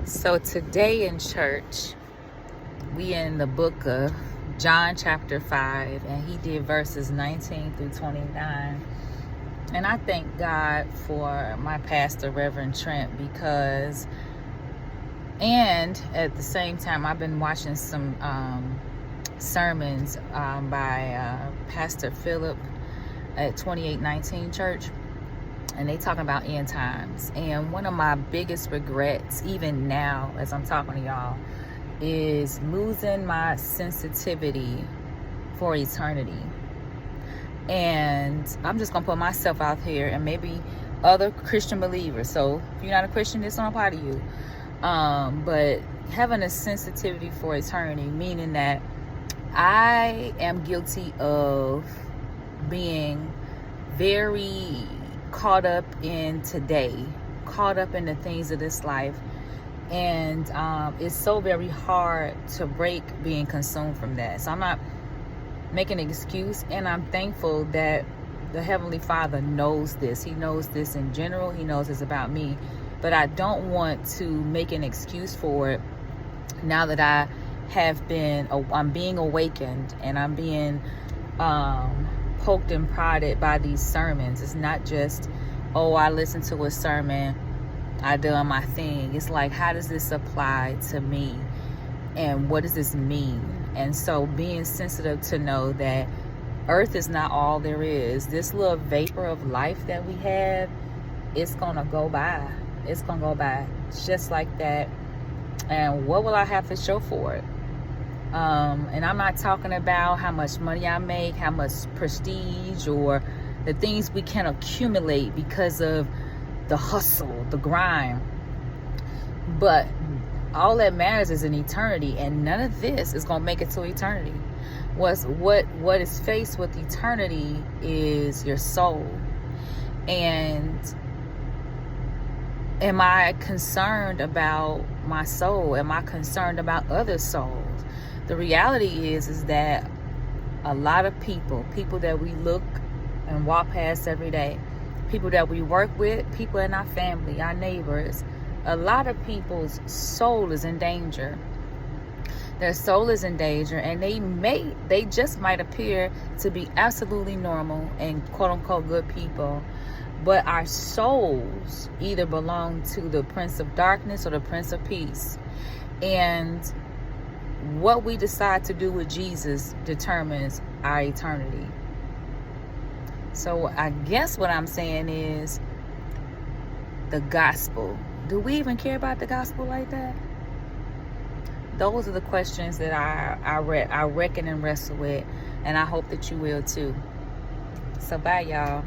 So today in church, we in the book of John chapter 5, and he did verses 19 through 29. And I thank God for my pastor, Reverend Trent, because, and at the same time, I've been watching some sermons by Pastor Philip at 2819 Church. And they talking about end times. And one of my biggest regrets, even now as I'm talking to y'all, is losing my sensitivity for eternity. And I'm just gonna put myself out here, and maybe other Christian believers. So if you're not a Christian, this don't apply to you. But having a sensitivity for eternity, meaning that I am guilty of being very caught up in today, caught up in the things of this life, and it's so very hard to break being consumed from that. So I'm not making an excuse, and I'm thankful that the Heavenly Father knows this. He knows this in general. He knows it's about me, but I don't want to make an excuse for it now that I'm being awakened, and I'm being poked and prodded by these sermons. It's not just, oh, I listened to a sermon, I done my thing. It's like, how does this apply to me, and what does this mean? And so being sensitive to know that earth is not all there is. This little vapor of life that we have, it's gonna go by. It's gonna go by just like that. And what will I have to show for it? And I'm not talking about how much money I make, how much prestige, or the things we can accumulate because of the hustle, the grind. But all that matters is in eternity, and none of this is going to make it to eternity. What is faced with eternity is your soul. And am I concerned about my soul? Am I concerned about other souls? The reality is that a lot of people that we look and walk past every day, people that we work with, people in our family, our neighbors, a lot of people's soul is in danger. Their soul is in danger, and they just might appear to be absolutely normal and quote unquote good people, but our souls either belong to the Prince of Darkness or the Prince of Peace. And what we decide to do with Jesus determines our eternity. So I guess what I'm saying is the gospel. Do we even care about the gospel like that? Those are the questions that I reckon and wrestle with, and I hope that you will too. So bye, y'all.